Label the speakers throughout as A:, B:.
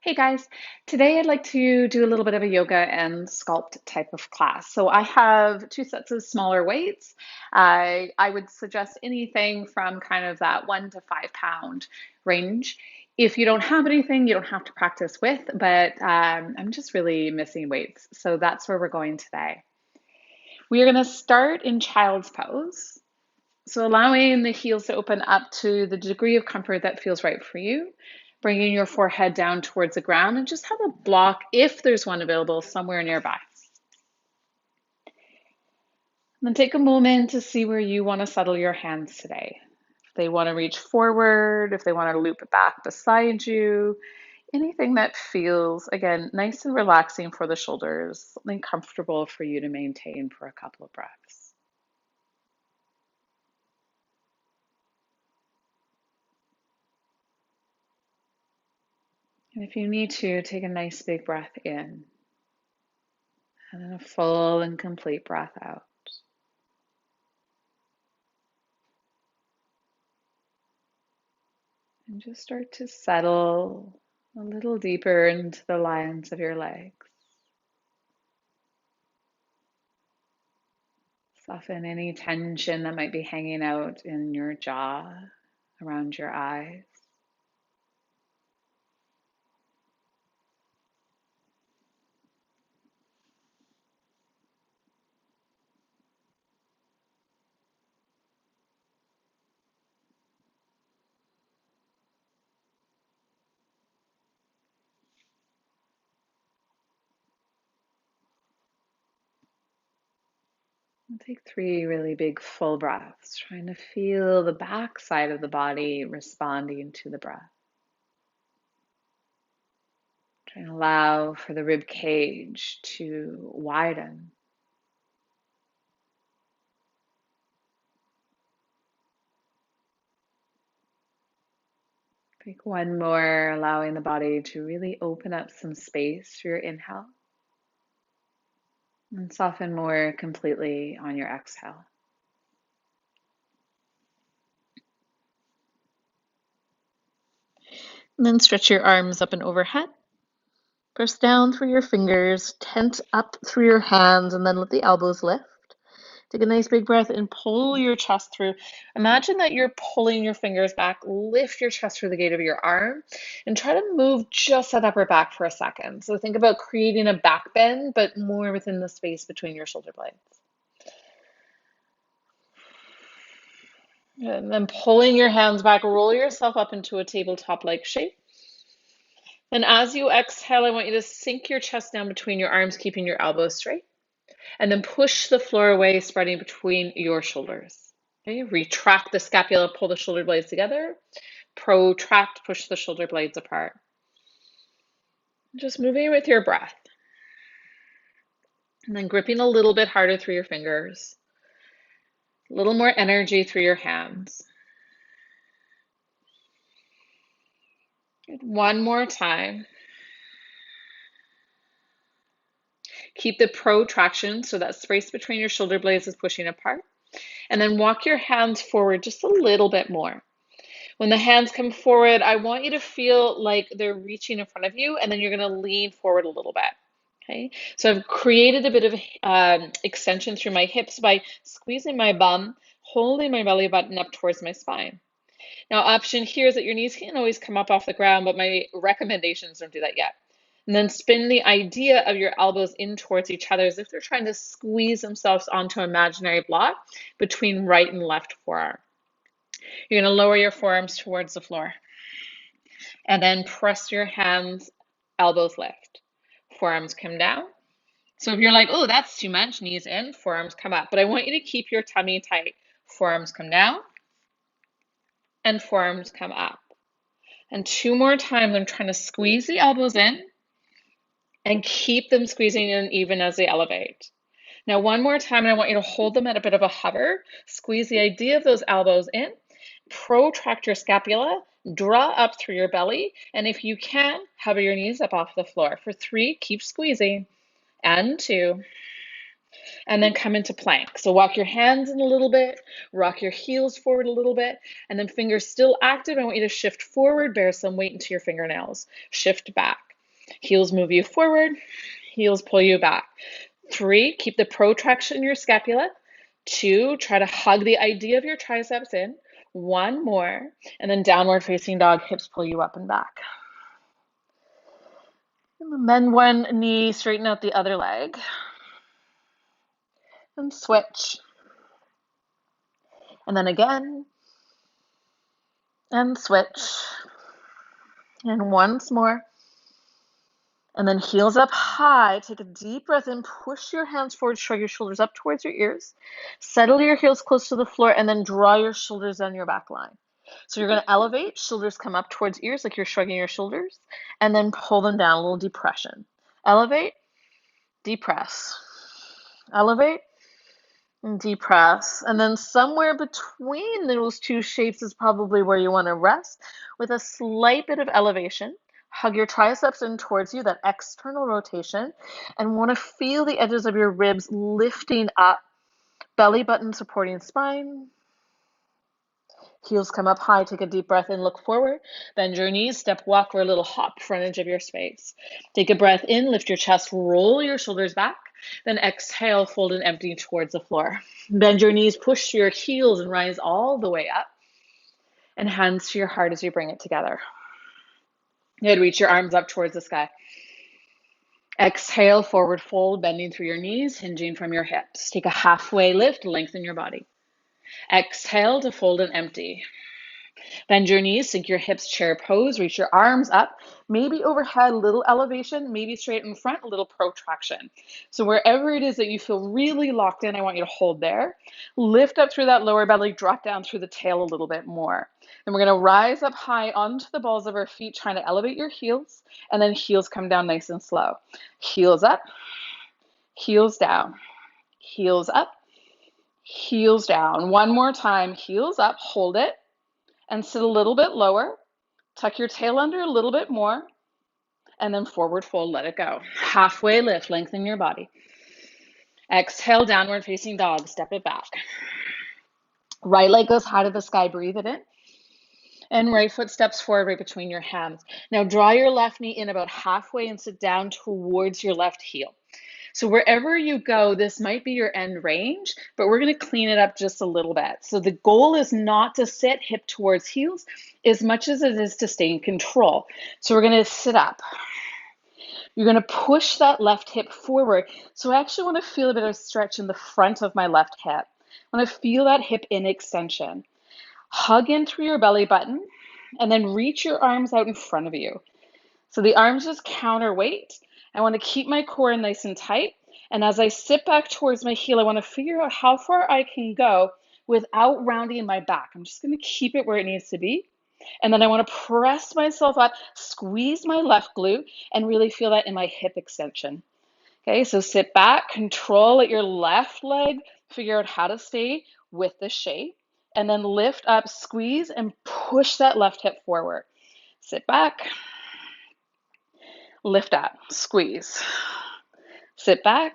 A: Hey guys, today I'd like to do a little bit of a yoga and sculpt type of class. So I have two sets of smaller weights. I would suggest anything from kind of that 1 to 5 pound range. If you don't have anything, you don't have to practice with, but I'm just really missing weights. So that's where we're going today. We are going to start in child's pose. So allowing the heels to open up to the degree of comfort that feels right for you, bringing your forehead down towards the ground and just have a block, if there's one available, somewhere nearby. And then take a moment to see where you want to settle your hands today. If they want to reach forward, if they want to loop it back beside you, anything that feels, again, nice and relaxing for the shoulders, something comfortable for you to maintain for a couple of breaths. And if you need to, take a nice big breath in. And then a full and complete breath out. And just start to settle a little deeper into the lines of your legs. Soften any tension that might be hanging out in your jaw, around your eyes. And take 3 really big full breaths, trying to feel the back side of the body responding to the breath. Try and allow for the rib cage to widen. Take one more, allowing the body to really open up some space for your inhale and soften more completely on your exhale. And then stretch your arms up and overhead. Press down through your fingers, tense up through your hands, and then let the elbows lift. Take a nice big breath and pull your chest through. Imagine that you're pulling your fingers back. Lift your chest through the gate of your arm and try to move just that upper back for a second. So think about creating a back bend, but more within the space between your shoulder blades. And then pulling your hands back, roll yourself up into a tabletop-like shape. And as you exhale, I want you to sink your chest down between your arms, keeping your elbows straight. And then push the floor away, spreading between your shoulders. Okay, retract the scapula, pull the shoulder blades together. Protract, push the shoulder blades apart. Just moving with your breath. And then gripping a little bit harder through your fingers. A little more energy through your hands. One more time. Keep the protraction so that space between your shoulder blades is pushing apart. And then walk your hands forward just a little bit more. When the hands come forward, I want you to feel like they're reaching in front of you, and then you're going to lean forward a little bit. Okay, so I've created a bit of extension through my hips by squeezing my bum, holding my belly button up towards my spine. Now, option here is that your knees can't always come up off the ground, but my recommendations don't do that yet. And then spin the idea of your elbows in towards each other as if they're trying to squeeze themselves onto an imaginary block between right and left forearm. You're going to lower your forearms towards the floor. And then press your hands, elbows lift. Forearms come down. So if you're like, oh, that's too much, knees in, forearms come up. But I want you to keep your tummy tight. Forearms come down and forearms come up. And 2 more times, I'm trying to squeeze the elbows in and keep them squeezing in even as they elevate. Now, one more time, and I want you to hold them at a bit of a hover. Squeeze the idea of those elbows in. Protract your scapula. Draw up through your belly. And if you can, hover your knees up off the floor. For 3, keep squeezing. And 2. And then come into plank. So walk your hands in a little bit, rock your heels forward a little bit, and then fingers still active. I want you to shift forward, bear some weight into your fingernails. Shift back. Heels move you forward, heels pull you back. 3, keep the protraction in your scapula. 2, try to hug the idea of your triceps in. 1 more, and then downward facing dog, hips pull you up and back. And then one knee, straighten out the other leg. And switch. And then again. And switch. And once more. And then heels up high. Take a deep breath in. Push your hands forward. Shrug your shoulders up towards your ears. Settle your heels close to the floor. And then draw your shoulders down your back line. So you're going to elevate. Shoulders come up towards ears like you're shrugging your shoulders. And then pull them down. A little depression. Elevate. Depress. Elevate. And depress. And then somewhere between those two shapes is probably where you want to rest with a slight bit of elevation. Hug your triceps in towards you, that external rotation, and want to feel the edges of your ribs lifting up, belly button supporting spine. Heels come up high, take a deep breath in, look forward, bend your knees, step walk or a little hop, front edge of your space. Take a breath in, lift your chest, roll your shoulders back, then exhale, fold and empty towards the floor. Bend your knees, push your heels and rise all the way up, and hands to your heart as you bring it together. Good, reach your arms up towards the sky. Exhale, forward fold, bending through your knees, hinging from your hips. Take a halfway lift, lengthen your body. Exhale to fold and empty. Bend your knees, sink your hips, chair pose, reach your arms up, maybe overhead, little elevation, maybe straight in front, a little protraction. So wherever it is that you feel really locked in, I want you to hold there. Lift up through that lower belly, drop down through the tail a little bit more. Then we're going to rise up high onto the balls of our feet, trying to elevate your heels, and then heels come down nice and slow. Heels up, heels down, heels up, heels down. One more time, heels up, hold it, and sit a little bit lower. Tuck your tail under a little bit more, and then forward fold, let it go. Halfway lift, lengthen your body. Exhale, downward facing dog, step it back. Right leg goes high to the sky, breathe it in. And right foot steps forward right between your hands. Now draw your left knee in about halfway and sit down towards your left heel. So wherever you go, this might be your end range, but we're going to clean it up just a little bit. So the goal is not to sit hip towards heels as much as it is to stay in control. So we're going to sit up. You're going to push that left hip forward. So I actually want to feel a bit of stretch in the front of my left hip. I want to feel that hip in extension. Hug in through your belly button and then reach your arms out in front of you. So the arms just counterweight. I want to keep my core nice and tight. And as I sit back towards my heel, I want to figure out how far I can go without rounding my back. I'm just going to keep it where it needs to be. And then I want to press myself up, squeeze my left glute, and really feel that in my hip extension. Okay, so sit back, control at your left leg, figure out how to stay with the shape, and then lift up, squeeze, and push that left hip forward. Sit back, lift up, squeeze. Sit back,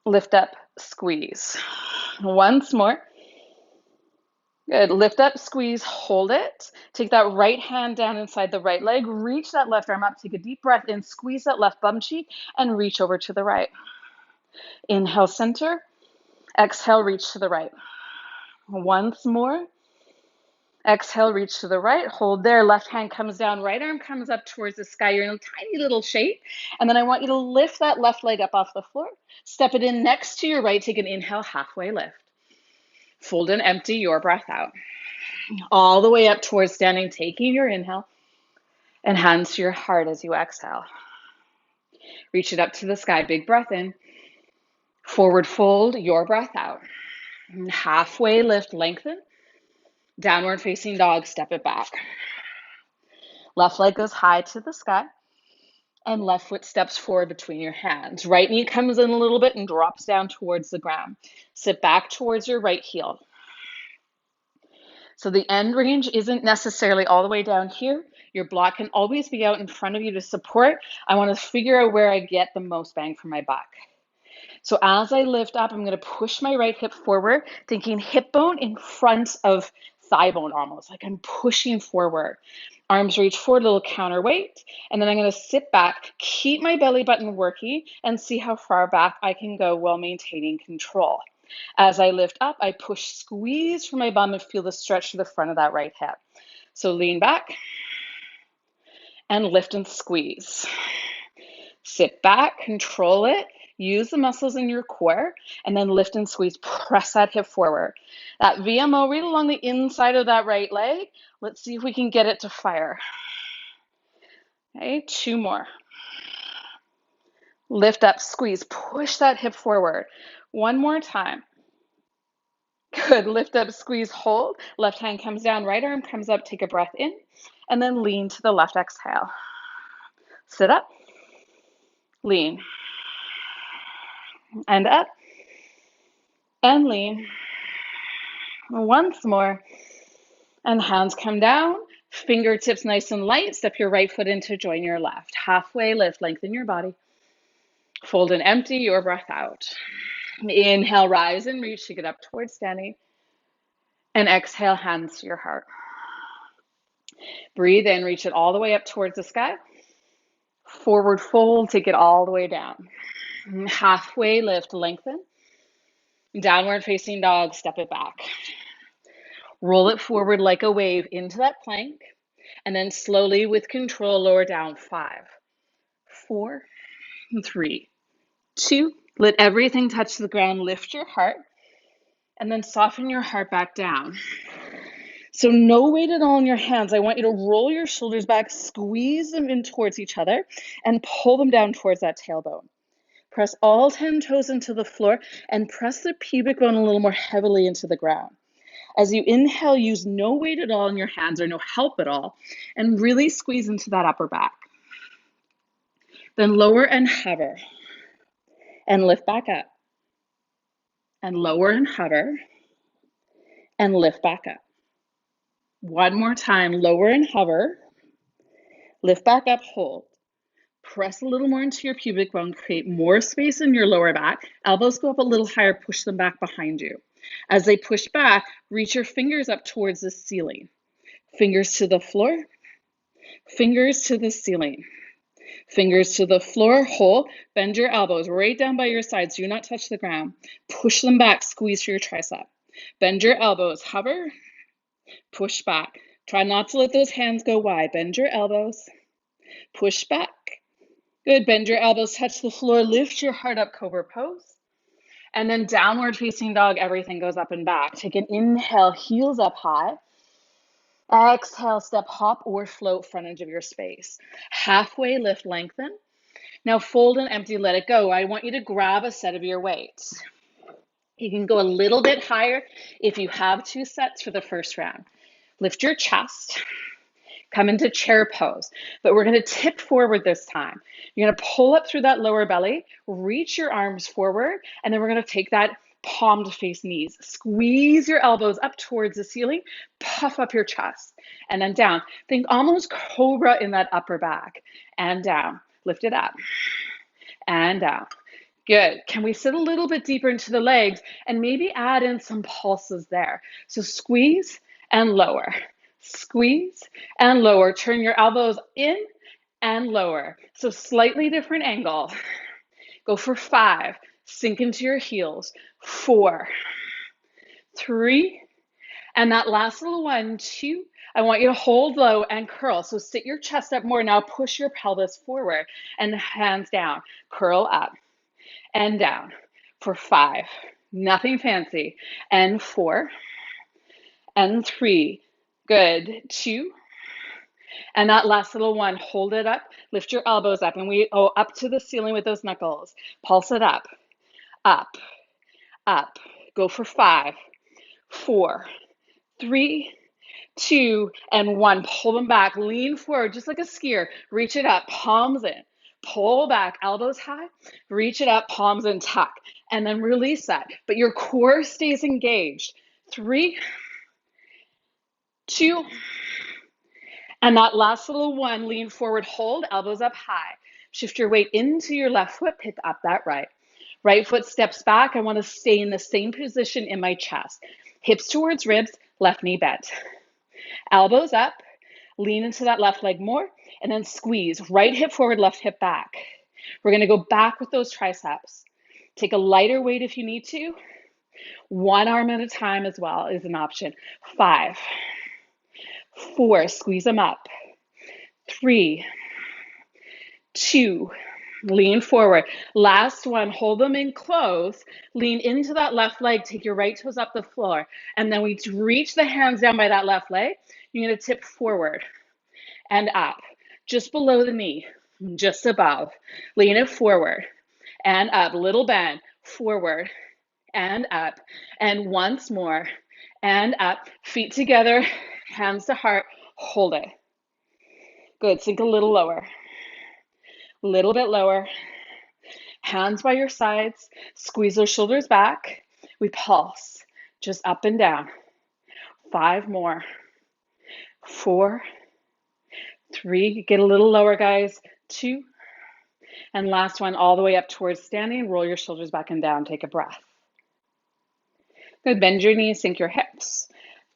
A: lift up, squeeze. Once more. Good. Lift up, squeeze, hold it. Take that right hand down inside the right leg. Reach that left arm up. Take a deep breath in. Squeeze that left bum cheek and reach over to the right. Inhale, center. Exhale, reach to the right. Once more. Exhale, reach to the right. Hold there. Left hand comes down. Right arm comes up towards the sky. You're in a tiny little shape. And then I want you to lift that left leg up off the floor. Step it in next to your right. Take an inhale, halfway lift. Fold and empty your breath out. All the way up towards standing, taking your inhale and hands to your heart as you exhale. Reach it up to the sky, big breath in. Forward fold your breath out. And halfway lift, lengthen. Downward facing dog, step it back. Left leg goes high to the sky and left foot steps forward between your hands. Right knee comes in a little bit and drops down towards the ground. Sit back towards your right heel. So the end range isn't necessarily all the way down here. Your block can always be out in front of you to support. I want to figure out where I get the most bang for my buck. So as I lift up, I'm going to push my right hip forward, thinking hip bone in front of thigh bone almost, like I'm pushing forward. Arms reach forward, a little counterweight, and then I'm going to sit back, keep my belly button working, and see how far back I can go while maintaining control. As I lift up, I push, squeeze from my bum and feel the stretch to the front of that right hip. So lean back and lift and squeeze. Sit back, control it, use the muscles in your core, and then lift and squeeze, press that hip forward. That VMO right along the inside of that right leg. Let's see if we can get it to fire. Okay, 2 more. Lift up, squeeze, push that hip forward. 1 more time. Good, lift up, squeeze, hold. Left hand comes down, right arm comes up, take a breath in, and then lean to the left, exhale. Sit up, lean, and up, and lean. Once more, and hands come down, fingertips nice and light, step your right foot in to join your left. Halfway lift, lengthen your body. Fold and empty your breath out. Inhale, rise and reach to get up towards standing. And exhale, hands to your heart. Breathe in, reach it all the way up towards the sky. Forward fold, take it all the way down. Halfway lift, lengthen. Downward facing dog, step it back. Roll it forward like a wave into that plank. And then slowly with control, lower down. 5, 4, 3, 2. Let everything touch the ground. Lift your heart. And then soften your heart back down. So no weight at all in your hands. I want you to roll your shoulders back, squeeze them in towards each other, and pull them down towards that tailbone. Press all 10 toes into the floor and press the pubic bone a little more heavily into the ground. As you inhale, use no weight at all in your hands or no help at all, and really squeeze into that upper back. Then lower and hover, and lift back up. And lower and hover, and lift back up. 1 more time, lower and hover, lift back up, hold. Press a little more into your pubic bone, create more space in your lower back. Elbows go up a little higher, push them back behind you. As they push back, reach your fingers up towards the ceiling. Fingers to the floor, fingers to the ceiling. Fingers to the floor, hold, bend your elbows right down by your sides. Do not touch the ground. Push them back, squeeze through your tricep. Bend your elbows, hover, push back. Try not to let those hands go wide. Bend your elbows, push back. Good, bend your elbows, touch the floor, lift your heart up, cobra pose. And then downward facing dog, everything goes up and back. Take an inhale, heels up high. Exhale, step, hop, or float front edge of your space. Halfway lift, lengthen. Now fold and empty, let it go. I want you to grab a set of your weights. You can go a little bit higher if you have 2 sets for the first round. Lift your chest. Come into chair pose, but we're going to tip forward this time. You're going to pull up through that lower belly, reach your arms forward, and then we're going to take that palm to face knees. Squeeze your elbows up towards the ceiling, puff up your chest, and then down. Think almost cobra in that upper back, and down. Lift it up, and down. Good. Can we sit a little bit deeper into the legs and maybe add in some pulses there? So squeeze and lower. Squeeze and lower. Turn your elbows in and lower. So slightly different angle. Go for 5. Sink into your heels. 4, 3, and that last little 1, 2. I want you to hold low and curl. So sit your chest up more. Now push your pelvis forward and hands down. Curl up and down for 5. Nothing fancy. And 4 and 3. Good. 2. And that last little 1, hold it up, lift your elbows up, and we go up to the ceiling with those knuckles. Pulse it up, up, up. Go for 5, 4, 3, 2, and 1. Pull them back, lean forward, just like a skier. Reach it up, palms in. Pull back, elbows high, reach it up, palms in, tuck, and then release that. But your core stays engaged. 3, 2, and that last little 1, lean forward, hold, elbows up high. Shift your weight into your left foot, pick up that right. Right foot steps back. I want to stay in the same position in my chest. Hips towards ribs, left knee bent. Elbows up, lean into that left leg more, and then squeeze. Right hip forward, left hip back. We're going to go back with those triceps. Take a lighter weight if you need to. One arm at a time as well is an option. 5, 4, squeeze them up. 3, 2, lean forward. Last one, hold them in close. Lean into that left leg. Take your right toes up the floor. And then we reach the hands down by that left leg. You're going to tip forward and up, just below the knee, just above. Lean it forward and up. Little bend, forward and up. And once more, and up. Feet together, hands to heart. Hold it. Good. Sink a little lower. Little bit lower. Hands by your sides. Squeeze those shoulders back. We pulse, just up and down. 5 more. 4, 3. Get a little lower, guys. 2. And last one, all the way up towards standing. Roll your shoulders back and down. Take a breath. Good. Bend your knees, sink your hips.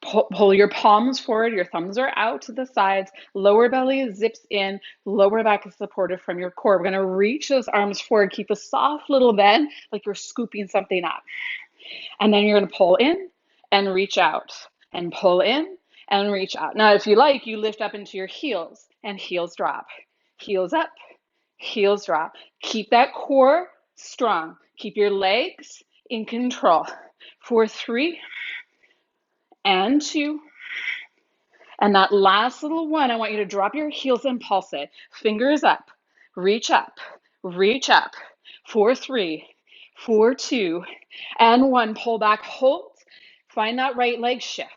A: Pull your palms forward. Your thumbs are out to the sides. Lower belly zips in. Lower back is supported from your core. We're going to reach those arms forward. Keep a soft little bend like you're scooping something up. And then you're going to pull in and reach out. And pull in and reach out. Now, if you like, you lift up into your heels and heels drop. Heels up, heels drop. Keep that core strong. Keep your legs in control. 4, 3, and 2. And that last little one, I want you to drop your heels and pulse it. Fingers up, reach up, reach up. 4, 3, 4, 2, and 1. Pull back, hold. Find that right leg shift.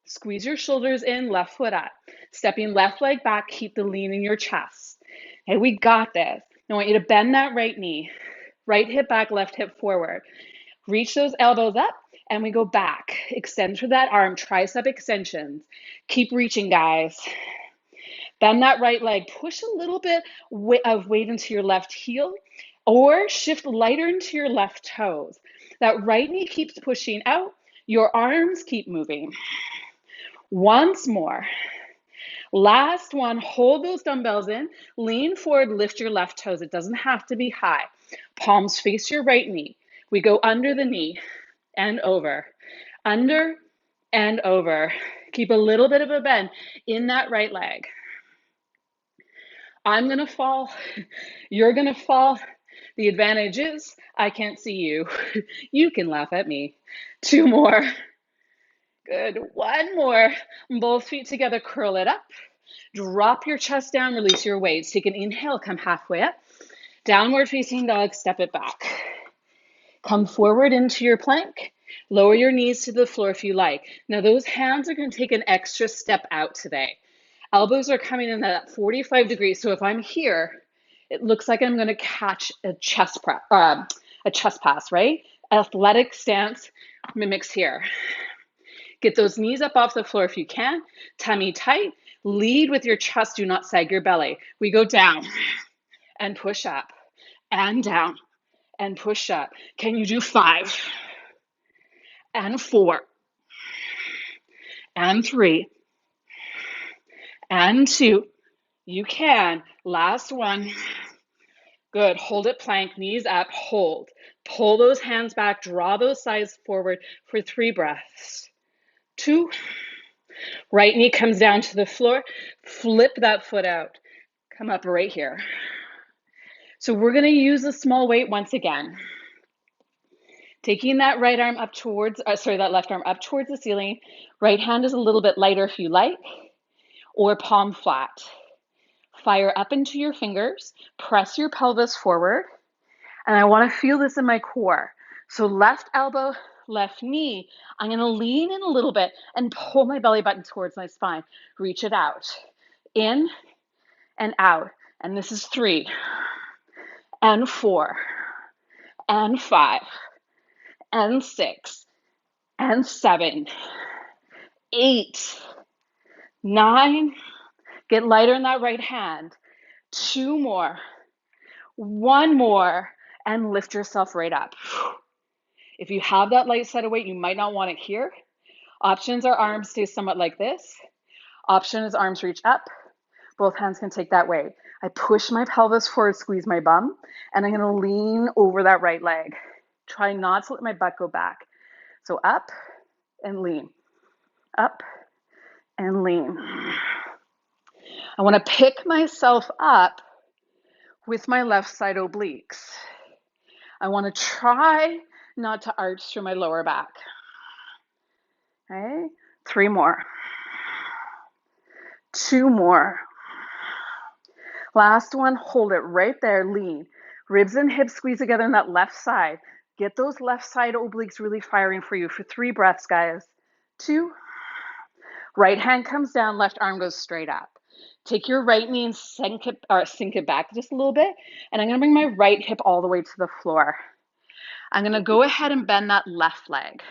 A: Squeeze your shoulders in, left foot up. Stepping left leg back, keep the lean in your chest. Okay, we got this. I want you to bend that right knee. Right hip back, left hip forward. Reach those elbows up, and we go back. Extend through that arm, tricep extensions. Keep reaching, guys. Bend that right leg. Push a little bit of weight into your left heel, or shift lighter into your left toes. That right knee keeps pushing out. Your arms keep moving. Once more. Last one, hold those dumbbells in, lean forward, lift your left toes. It doesn't have to be high. Palms face your right knee. We go under the knee and over, under and over. Keep a little bit of a bend in that right leg. I'm going to fall. You're going to fall. The advantage is I can't see you. You can laugh at me. 2 more. Good. 1 more. Both feet together, curl it up. Drop your chest down, release your weights. Take an inhale, come halfway up. Downward facing dog, step it back. Come forward into your plank. Lower your knees to the floor if you like. Now those hands are going to take an extra step out today. Elbows are coming in at 45 degrees. So if I'm here, it looks like I'm going to catch a chest pass, right? Athletic stance mimics here. Get those knees up off the floor if you can. Tummy tight. Lead with your chest. Do not sag your belly. We go down and push up and down and push up. Can you do 5 and 4 and 3 and 2? You can. Last one. Good. Hold it, plank, knees up, hold. Pull those hands back, draw those sides forward for 3 breaths. 2. Right knee comes down to the floor. Flip that foot out. Come up right here. So we're going to use a small weight once again. Taking that right arm up towards, that left arm up towards the ceiling. Right hand is a little bit lighter if you like, or palm flat. Fire up into your fingers. Press your pelvis forward. And I want to feel this in my core. So left elbow, left knee. I'm going to lean in a little bit and pull my belly button towards my spine. Reach it out. In and out. And this is 3 and 4 and 5 and 6 and 7, 8, 9. Get lighter in that right hand. 2 more. 1 more. And lift yourself right up. If you have that light set of weight, you might not want it here. Options are arms stay somewhat like this. Option is arms reach up. Both hands can take that way. I push my pelvis forward, squeeze my bum, and I'm going to lean over that right leg. Try not to let my butt go back. So up and lean, up and lean. I want to pick myself up with my left side obliques. I want to try not to arch through my lower back. Okay, 3 more. 2 more. Last one, hold it right there, lean. Ribs and hips squeeze together on that left side. Get those left side obliques really firing for you for 3 breaths, guys. 2. Right hand comes down, left arm goes straight up. Take your right knee and sink it back just a little bit. And I'm going to bring my right hip all the way to the floor. I'm going to go ahead and bend that left leg.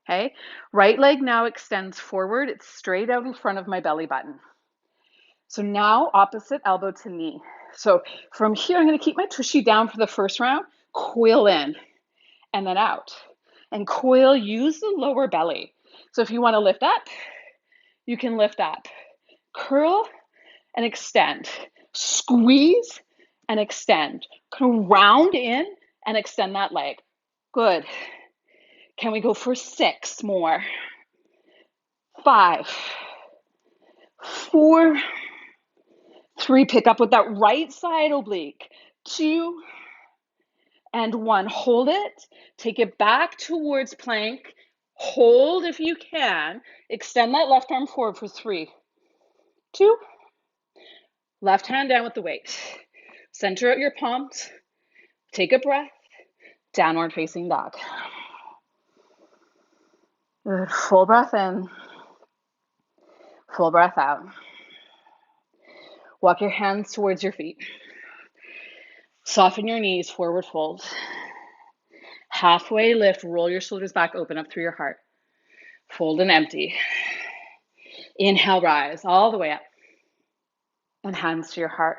A: Okay? Right leg now extends forward. It's straight out in front of my belly button. So now opposite elbow to knee. So from here, I'm going to keep my tushy down for the first round, coil in, and then out. And coil, use the lower belly. So if you want to lift up, you can lift up. Curl and extend. Squeeze and extend. Kind of round in and extend that leg. Good. Can we go for 6 more? 5, 4, 3. Pick up with that right side oblique. 2 and 1. Hold it. Take it back towards plank. Hold if you can. Extend that left arm forward for 3, 2. Left hand down with the weight. Center out your palms. Take a breath. Downward facing dog. Good. Full breath in. Full breath out. Walk your hands towards your feet. Soften your knees, forward fold. Halfway lift, roll your shoulders back, open up through your heart. Fold and empty. Inhale, rise all the way up. And hands to your heart.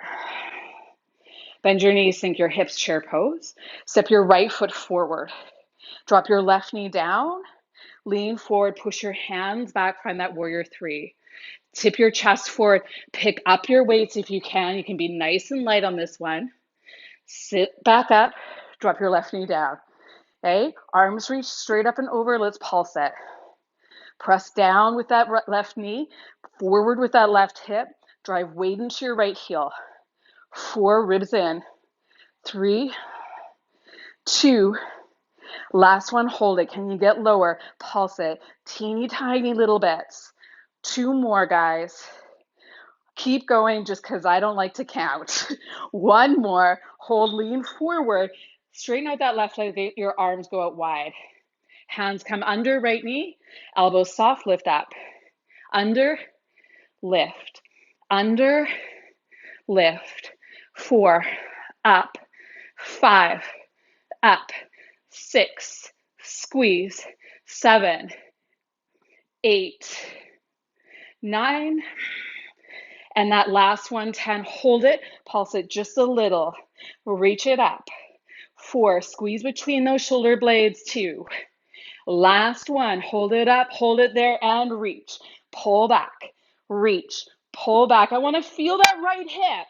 A: Bend your knees, sink your hips, chair pose. Step your right foot forward. Drop your left knee down. Lean forward, push your hands back, find that warrior 3. Tip your chest forward. Pick up your weights if you can. You can be nice and light on this one. Sit back up. Drop your left knee down. Okay? Arms reach straight up and over. Let's pulse it. Press down with that left knee. Forward with that left hip. Drive weight into your right heel. 4, ribs in. 3, 2. Last one, hold it. Can you get lower? Pulse it. Teeny tiny little bits. 2 more, guys. Keep going just because I don't like to count. 1 more. Hold, lean forward. Straighten out that left leg. Your arms go out wide. Hands come under right knee. Elbows soft, lift up. Under, lift. Under, lift. 4, up. 5, up. 6, squeeze. 7, 8, 9, and that last one, 10, hold it, pulse it just a little, reach it up. 4, squeeze between those shoulder blades. 2, last one, hold it up, hold it there, and reach. Pull back, reach, pull back. I want to feel that right hip.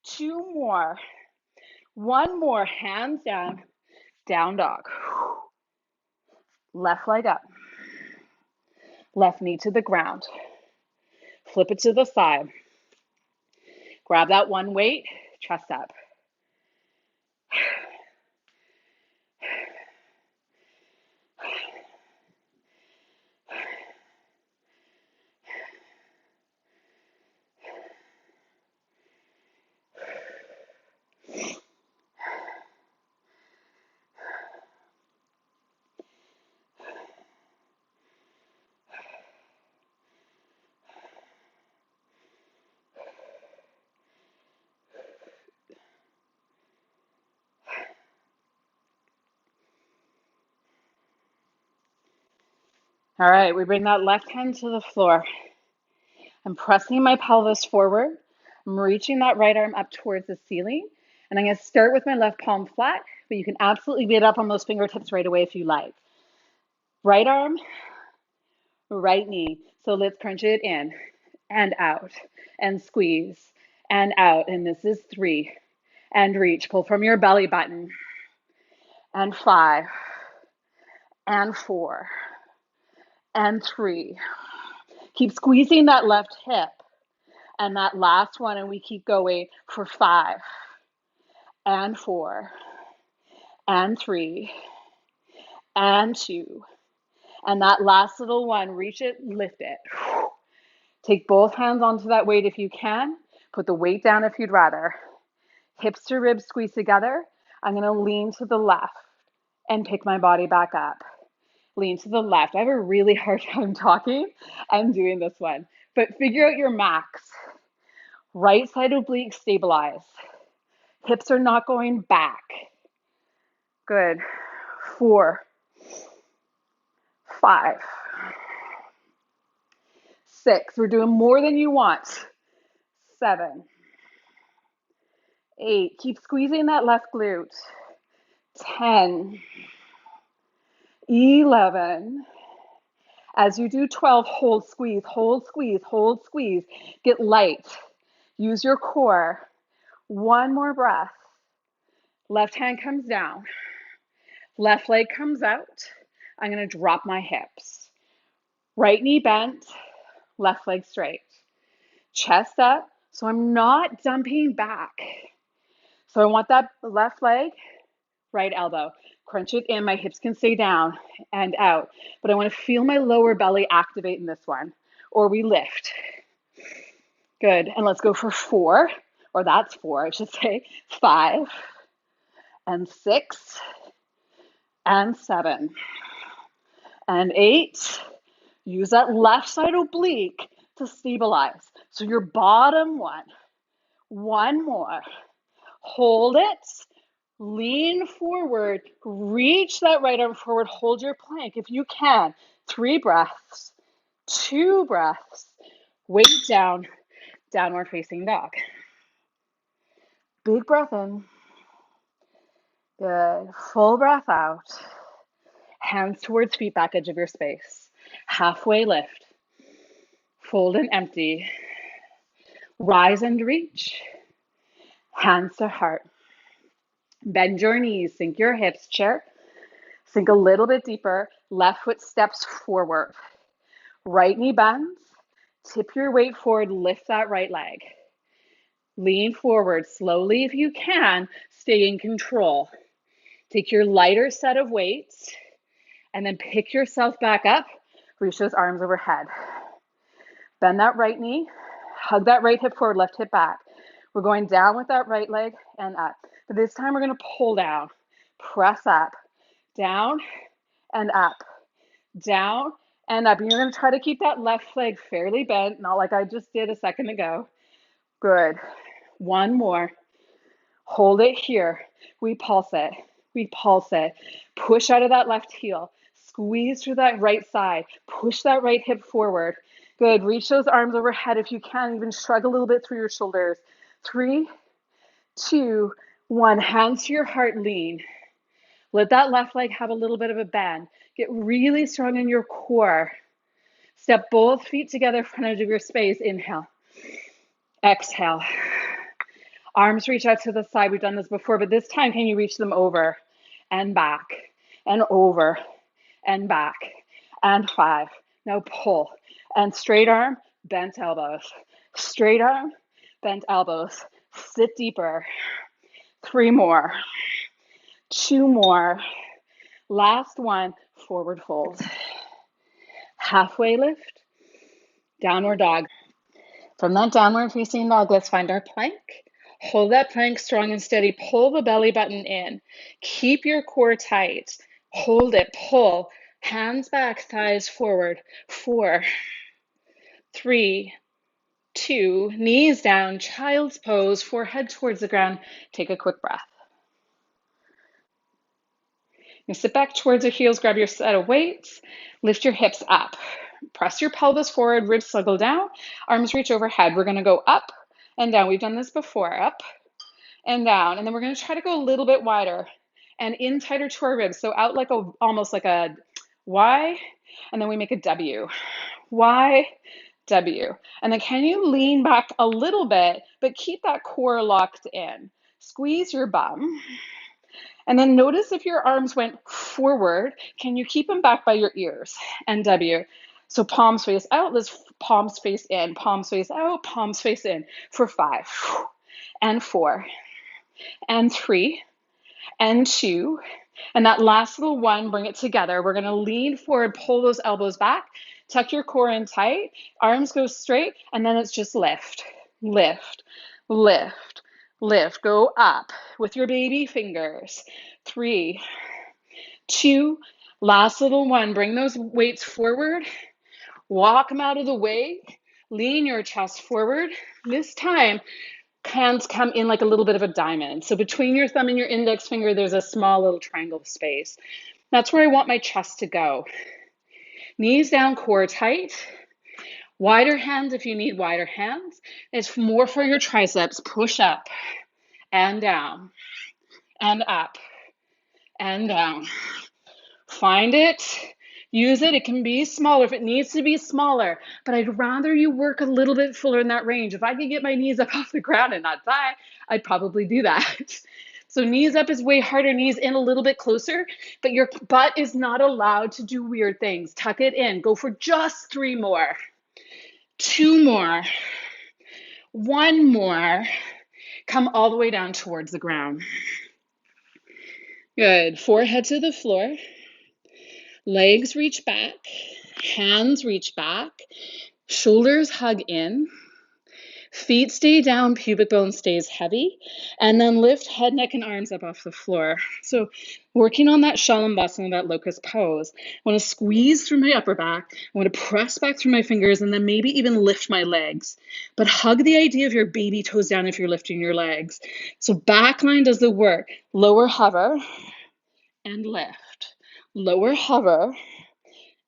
A: 2 more. 1 more, hands down, down dog. Left leg up. Left knee to the ground. Flip it to the side. Grab that one weight, chest up. All right, we bring that left hand to the floor. I'm pressing my pelvis forward. I'm reaching that right arm up towards the ceiling. And I'm going to start with my left palm flat, but you can absolutely get up on those fingertips right away if you like. Right arm,
B: right knee. So let's crunch it in and out and squeeze and out. And this is 3. And reach. Pull from your belly button. And 5. And 4. And 3. Keep squeezing that left hip. And that last one, and we keep going for 5. And 4. And 3. And 2. And that last little one, reach it, lift it. Take both hands onto that weight if you can. Put the weight down if you'd rather. Hips to ribs squeeze together. I'm going to lean to the left and pick my body back up. Lean to the left. I have a really hard time talking and doing this one, but figure out your max. Right side oblique stabilize. Hips are not going back. Good. 4, 5, 6. We're doing more than you want. 7, 8. Keep squeezing that left glute. 10, 11. As you do 12, hold, squeeze, hold, squeeze, hold, squeeze. Get light. Use your core. One more breath. Left hand comes down. Left leg comes out. I'm going to drop my hips. Right knee bent, left leg straight. Chest up, so I'm not dumping back. So I want that left leg, right elbow. Crunch it in, my hips can stay down and out. But I want to feel my lower belly activate in this one. Or we lift. Good, and let's go for 4, or that's 4, I should say. 5, and 6, and 7, and 8. Use that left side oblique to stabilize. So your bottom one more. Hold it, lean forward, reach that right arm forward, hold your plank if you can. 3 breaths, 2 breaths, weight down, downward facing dog. Big breath in. Good. Full breath out. Hands towards feet, back edge of your space. Halfway lift. Fold and empty. Rise and reach. Hands to heart. Bend your knees, sink your hips, chair. Sink a little bit deeper. Left foot steps forward. Right knee bends. Tip your weight forward, lift that right leg. Lean forward slowly if you can. Stay in control. Take your lighter set of weights and then pick yourself back up. Reach those arms overhead. Bend that right knee. Hug that right hip forward, left hip back. We're going down with that right leg and up. But this time we're going to pull down. Press up. Down and up. Down and up. And you're going to try to keep that left leg fairly bent, not like I just did a second ago. Good. One more. Hold it here. We pulse it. We pulse it. Push out of that left heel. Squeeze through that right side. Push that right hip forward. Good. Reach those arms overhead if you can. Even shrug a little bit through your shoulders. 3, 2, 1. Hands to your heart, lean. Let that left leg have a little bit of a bend. Get really strong in your core. Step both feet together, front edge of your space. Inhale. Exhale. Arms reach out to the side. We've done this before, but this time, can you reach them over and back and over and back and 5. Now pull and straight arm, bent elbows. Straight arm, bent elbows. Sit deeper. 3 more. 2 more. Last one, forward fold. Halfway lift, downward dog. From that downward facing dog, let's find our plank. Hold that plank strong and steady. Pull the belly button in. Keep your core tight. Hold it, pull. Hands back, thighs forward. 4, 3, 2, knees down, child's pose, forehead towards the ground. Take a quick breath. You sit back towards your heels, grab your set of weights, lift your hips up. Press your pelvis forward, ribs snuggle down, arms reach overhead. We're gonna go up and down. We've done this before, up and down. And then we're gonna try to go a little bit wider and in tighter to our ribs. So out like almost like a Y, and then we make a W. Y, W. And then can you lean back a little bit, but keep that core locked in? Squeeze your bum. And then notice if your arms went forward, can you keep them back by your ears? And W. So palms face out, let's palms face in, palms face out, palms face in for 5, and 4, and 3, and 2. And that last little one, bring it together. We're gonna lean forward, pull those elbows back, tuck your core in tight, arms go straight, and then it's just lift, lift, lift, lift. Go up with your baby fingers. 3, 2, last little one. Bring those weights forward, walk them out of the way, lean your chest forward. This time, hands come in like a little bit of a diamond. So between your thumb and your index finger, there's a small little triangle space. That's where I want my chest to go. Knees down, core tight. Wider hands if you need wider hands. It's more for your triceps. Push up and down and up and down. Find it. Use it. It can be smaller if it needs to be smaller, but I'd rather you work a little bit fuller in that range. If I could get my knees up off the ground and not die, I'd probably do that. So knees up is way harder, knees in a little bit closer, but your butt is not allowed to do weird things. Tuck it in. Go for just 3 more. 2 more. 1 more. Come all the way down towards the ground. Good. Forehead to the floor. Legs reach back. Hands reach back. Shoulders hug in. Feet stay down, pubic bone stays heavy, and then lift head, neck, and arms up off the floor. So working on that Shavasana, that locust pose, I want to squeeze through my upper back. I want to press back through my fingers and then maybe even lift my legs. But hug the idea of your baby toes down if you're lifting your legs. So back line does the work. Lower hover and lift. Lower hover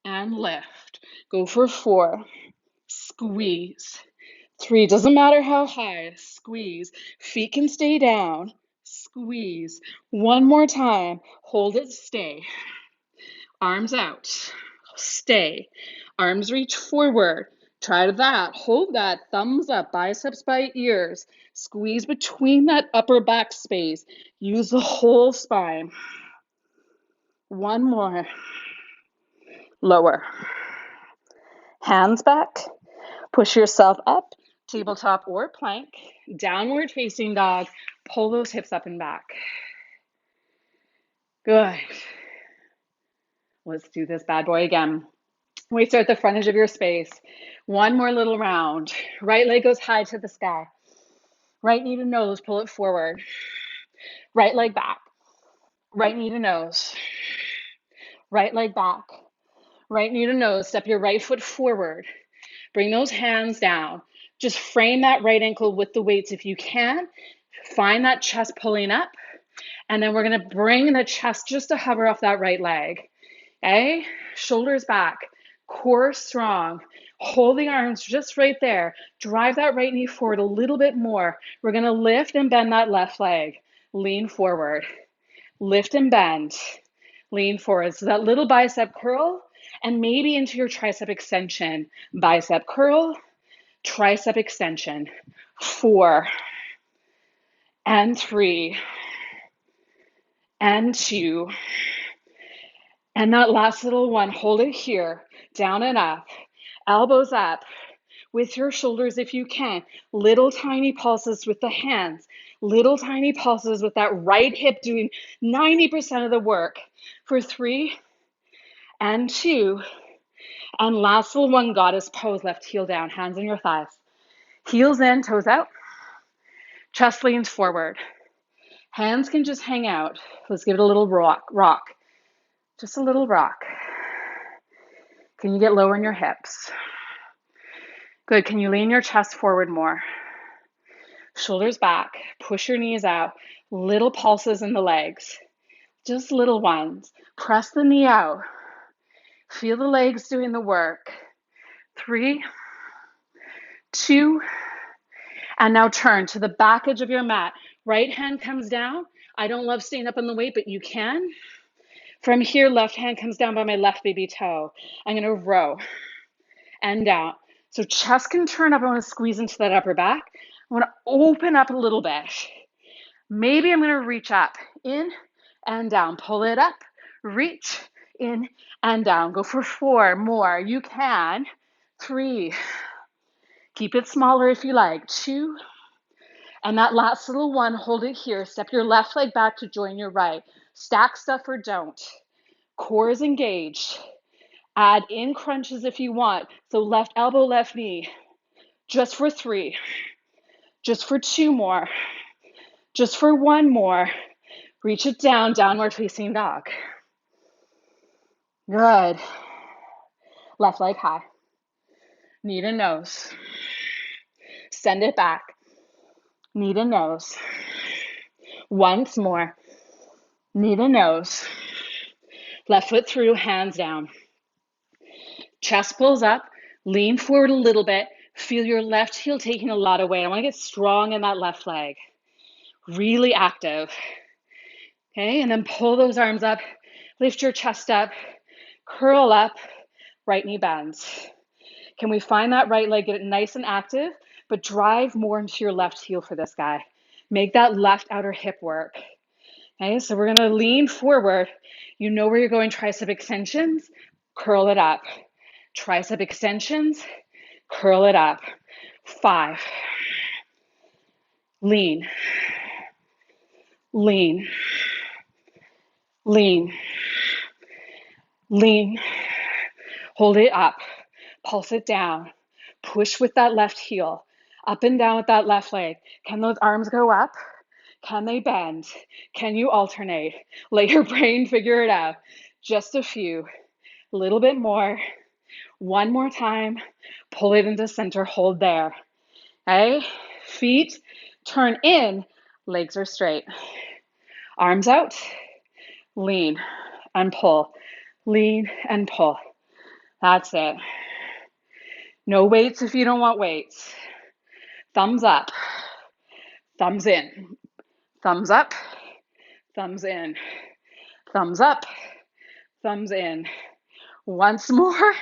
B: and lift. Go for 4. Squeeze. 3, doesn't matter how high, squeeze. Feet can stay down, squeeze. 1 more time, hold it, stay. Arms out, stay. Arms reach forward. Try that, hold that, thumbs up, biceps by ears. Squeeze between that upper back space. Use the whole spine. 1 more. Lower. Hands back. Push yourself up, tabletop or plank, downward facing dog. Pull those hips up and back. Good. Let's do this bad boy again. Weights are at the front edge of your space. 1 more little round. Right leg goes high to the sky. Right knee to nose, pull it forward. Right leg back. Right knee to nose. Right leg back. Right knee to nose. Step your right foot forward. Bring those hands down. Just frame that right ankle with the weights if you can. Find that chest pulling up. And then we're going to bring the chest just to hover off that right leg. Okay? Shoulders back. Core strong. Hold the arms just right there. Drive that right knee forward a little bit more. We're going to lift and bend that left leg. Lean forward. Lift and bend. Lean forward. So that little bicep curl and maybe into your tricep extension. Bicep curl, tricep extension. 4 and 3 and 2. And that last little one, hold it here, down and up, elbows up, with your shoulders if you can. Little tiny pulses with the hands, little tiny pulses with that right hip doing 90% of the work. For 3 and 2. And last little one, goddess pose, left heel down, hands on your thighs. Heels in, toes out, chest leans forward. Hands can just hang out. Let's give it a little rock. Just a little rock. Can you get lower in your hips? Good. Can you lean your chest forward more? Shoulders back. Push your knees out. Little pulses in the legs. Just little ones. Press the knee out. Feel the legs doing the work. 3, 2, and now turn to the back edge of your mat. Right hand comes down. I don't love staying up on the weight, but you can. From here, left hand comes down by my left baby toe. I'm going to row and down. So chest can turn up. I want to squeeze into that upper back. I want to open up a little bit. Maybe I'm going to reach up, in and down. Pull it up, reach, in and down. Go for 4 more. You can. 3. Keep it smaller if you like. 2. And that last little one, hold it here. Step your left leg back to join your right. Stack stuff or don't. Core is engaged. Add in crunches if you want. So left elbow, left knee. Just for 3. Just for 2 more. Just for 1 more. Reach it down, downward facing dog. Good. Left leg high. Knee to nose. Send it back. Knee to nose. Once more. Knee to nose. Left foot through, hands down. Chest pulls up. Lean forward a little bit. Feel your left heel taking a lot of weight. I want to get strong in that left leg. Really active. Okay, and then pull those arms up. Lift your chest up. Curl up. Right knee bends. Can we find that right leg, get it nice and active, but drive more into your left heel for this guy. Make that left outer hip work. Okay, so we're gonna lean forward. You know where you're going, tricep extensions, curl it up. Tricep extensions, curl it up. 5. Lean, lean, lean, lean. Hold it up, pulse it down. Push with that left heel, up and down with that left leg. Can those arms go up? Can they bend? Can you alternate? Let your brain figure it out. Just a few, a little bit more. 1 more time. Pull it into center, hold there. Okay? Feet turn in, legs are straight. Arms out, lean and pull. Lean and pull. That's it. No weights if you don't want weights. Thumbs up, thumbs in, thumbs up, thumbs in, thumbs up, thumbs in. Once more.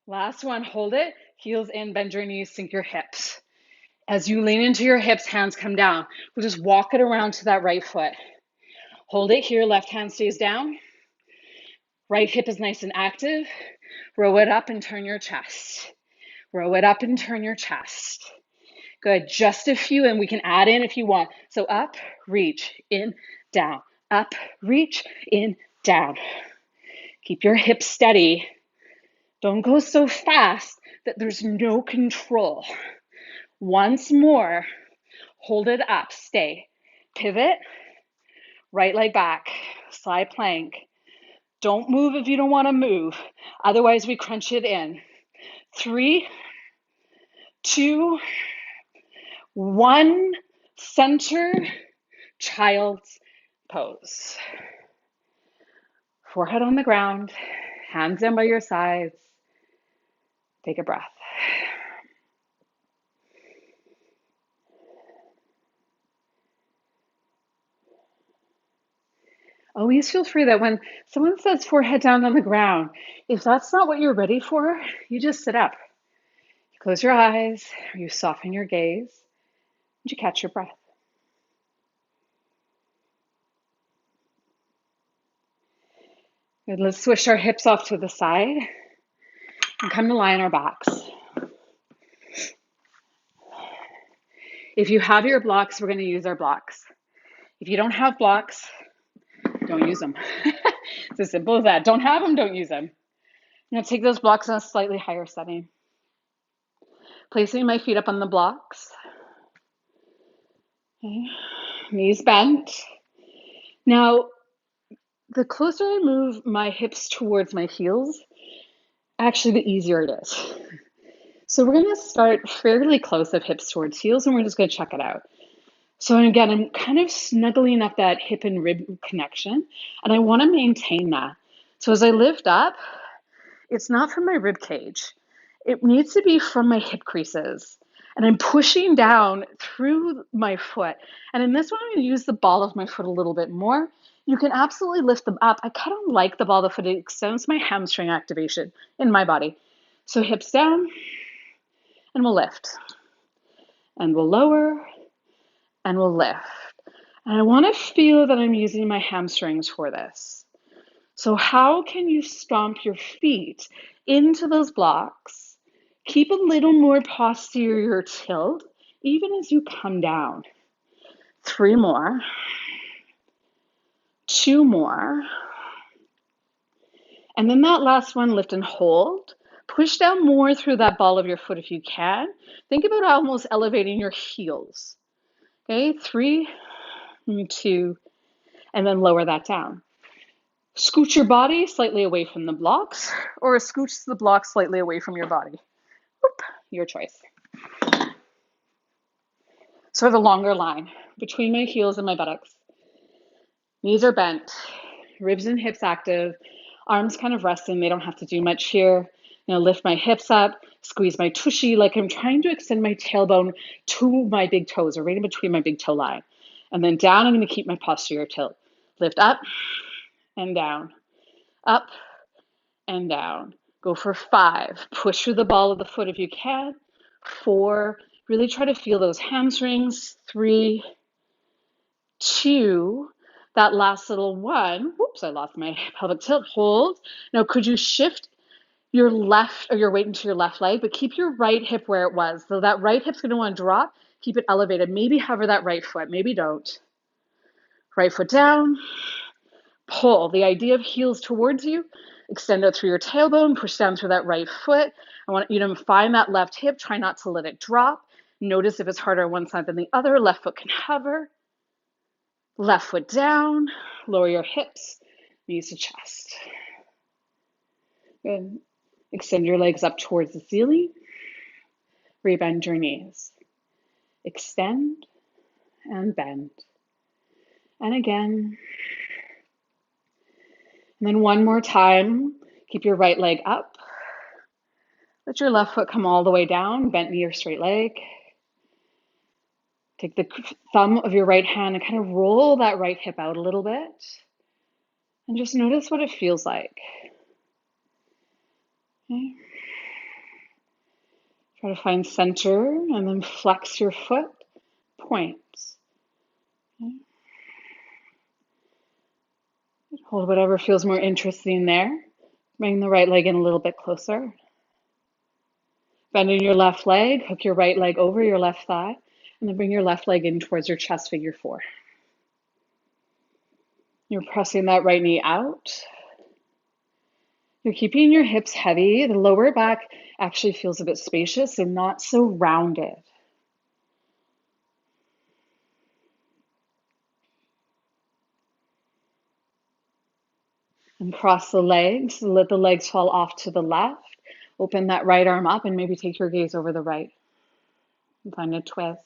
B: Last one, hold it. Heels in, bend your knees, sink your hips. As you lean into your hips, hands come down. We'll just walk it around to that right foot. Hold it here, left hand stays down. Right hip is nice and active. Row it up and turn your chest. Row it up and turn your chest. Good, just a few, and we can add in if you want. So up, reach, in, down. Up, reach, in, down. Keep your hips steady. Don't go so fast that there's no control. Once more, hold it up, stay. Pivot, right leg back, side plank. Don't move if you don't want to move. Otherwise, we crunch it in. 3, 2, 1, center, child's pose. Forehead on the ground, hands down by your sides. Take a breath. Always feel free that when someone says forehead down on the ground, if that's not what you're ready for, you just sit up. You close your eyes, or you soften your gaze, and you catch your breath. Good, let's switch our hips off to the side and come to lie on our backs. If you have your blocks, we're going to use our blocks. If you don't have blocks, don't use them. It's as simple as that. Don't have them, don't use them. I'm going to take those blocks in a slightly higher setting. Placing my feet up on the blocks. Okay. Knees bent. Now, the closer I move my hips towards my heels, actually the easier it is. So we're going to start fairly close of hips towards heels, and we're just going to check it out. So again, I'm kind of snuggling up that hip and rib connection, and I want to maintain that. So as I lift up, it's not from my rib cage. It needs to be from my hip creases. And I'm pushing down through my foot. And in this one, I'm going to use the ball of my foot a little bit more. You can absolutely lift them up. I kind of like the ball of the foot. It extends my hamstring activation in my body. So hips down, and we'll lift. And we'll lower, and we'll lift. And I want to feel that I'm using my hamstrings for this. So how can you stomp your feet into those blocks? Keep a little more posterior tilt, even as you come down. 3 more. 2 more. And then that last one, lift and hold. Push down more through that ball of your foot if you can. Think about almost elevating your heels. Okay, 3, 2, and then lower that down. Scoot your body slightly away from the blocks, or scooch the blocks slightly away from your body. Oop, your choice. So I have a longer line between my heels and my buttocks. Knees are bent, ribs and hips active, arms kind of resting. They don't have to do much here. Lift my hips up, squeeze my tushy, like I'm trying to extend my tailbone to my big toes, or right in between my big toe line. And then down, I'm going to keep my posterior tilt. Lift up and down, up and down. Go for 5. Push through the ball of the foot if you can. 4. Really try to feel those hamstrings. 3, 2. That last little one. Whoops, I lost my pelvic tilt. Hold. Now, could you shift your left or your weight into your left leg, but keep your right hip where it was. So that right hip's going to want to drop. Keep it elevated. Maybe hover that right foot. Maybe don't. Right foot down. Pull. The idea of heels towards you. Extend out through your tailbone. Push down through that right foot. I want you to find that left hip. Try not to let it drop. Notice if it's harder on one side than the other. Left foot can hover. Left foot down. Lower your hips. Knees to chest. Good. Extend your legs up towards the ceiling. Rebend your knees. Extend and bend. And again. And then one more time. Keep your right leg up. Let your left foot come all the way down, bent knee or straight leg. Take the thumb of your right hand and kind of roll that right hip out a little bit. And just notice what it feels like. Okay. Try to find center and then flex your foot, point. Okay. Hold whatever feels more interesting there. Bring the right leg in a little bit closer. Bend in your left leg, hook your right leg over your left thigh, and then bring your left leg in towards your chest, figure 4. You're pressing that right knee out. You're keeping your hips heavy. The lower back actually feels a bit spacious and not so rounded. And cross the legs. Let the legs fall off to the left. Open that right arm up and maybe take your gaze over the right. And find a twist.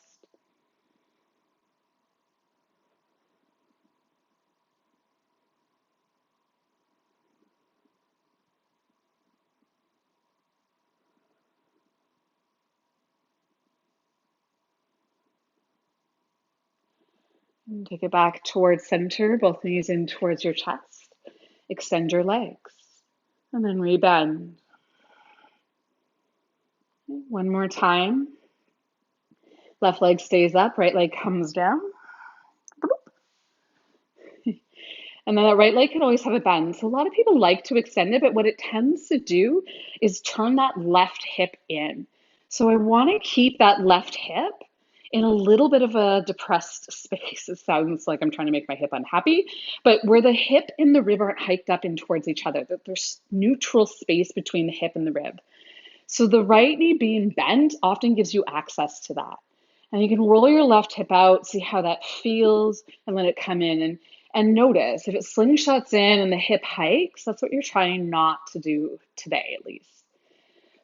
B: And take it back towards center, both knees in towards your chest. Extend your legs. And then rebend. One more time. Left leg stays up, right leg comes down. And then that right leg can always have a bend. So a lot of people like to extend it, but what it tends to do is turn that left hip in. So I want to keep that left hip in a little bit of a depressed space. It sounds like I'm trying to make my hip unhappy, but where the hip and the rib aren't hiked up in towards each other, that there's neutral space between the hip and the rib. So the right knee being bent often gives you access to that. And you can roll your left hip out, see how that feels, and let it come in. And notice if it slingshots in and the hip hikes, that's what you're trying not to do today, at least.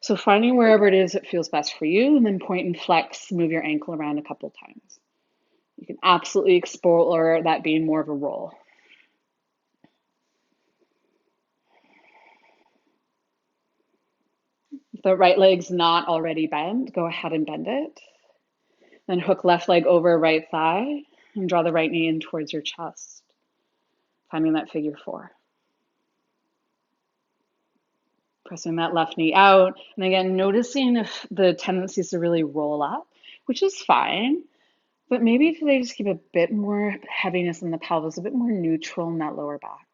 B: So finding wherever it is that feels best for you, and then point and flex, move your ankle around a couple of times. You can absolutely explore that being more of a roll. If the right leg's not already bent, go ahead and bend it. Then hook left leg over right thigh and draw the right knee in towards your chest, finding that figure four. Pressing that left knee out. And again, noticing if the tendency is to really roll up, which is fine. But maybe today just keep a bit more heaviness in the pelvis, a bit more neutral in that lower back.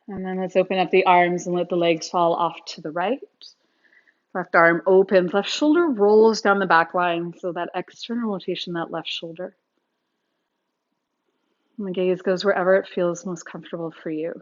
B: And then let's open up the arms and let the legs fall off to the right. Left arm opens, left shoulder rolls down the back line. So that external rotation, that left shoulder. And the gaze goes wherever it feels most comfortable for you.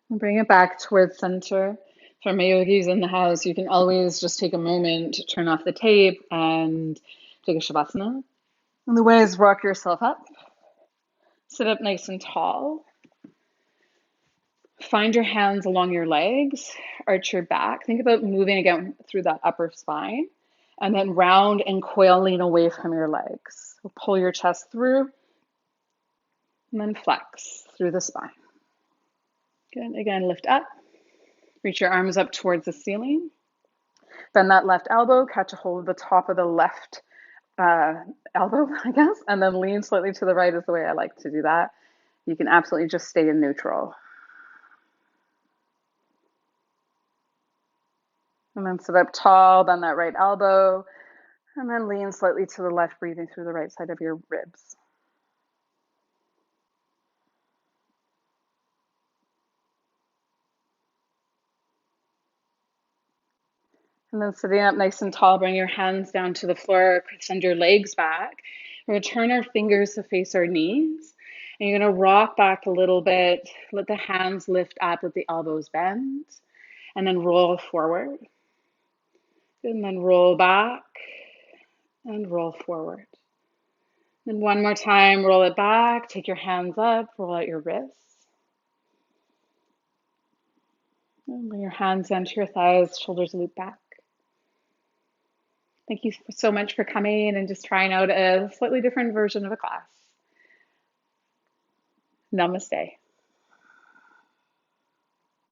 B: And bring it back towards center. For my yogis in the house, you can always just take a moment to turn off the tape and take a Shavasana. And the way is rock yourself up. Sit up nice and tall. Find your hands along your legs. Arch your back. Think about moving again through that upper spine. And then round and coil, lean away from your legs. So pull your chest through. And then flex through the spine. Good. Again, lift up. Reach your arms up towards the ceiling. Bend that left elbow. Catch a hold of the top of the left elbow, I guess. And then lean slightly to the right is the way I like to do that. You can absolutely just stay in neutral. And then sit up tall, bend that right elbow, and then lean slightly to the left, breathing through the right side of your ribs. And then sitting up nice and tall, bring your hands down to the floor, send your legs back. We're going to turn our fingers to face our knees. And you're going to rock back a little bit, let the hands lift up, let the elbows bend, and then roll forward. And then roll back and roll forward. And one more time, roll it back, take your hands up, roll out your wrists. And bring your hands down to your thighs, shoulders loop back. Thank you so much for coming and just trying out a slightly different version of a class. Namaste.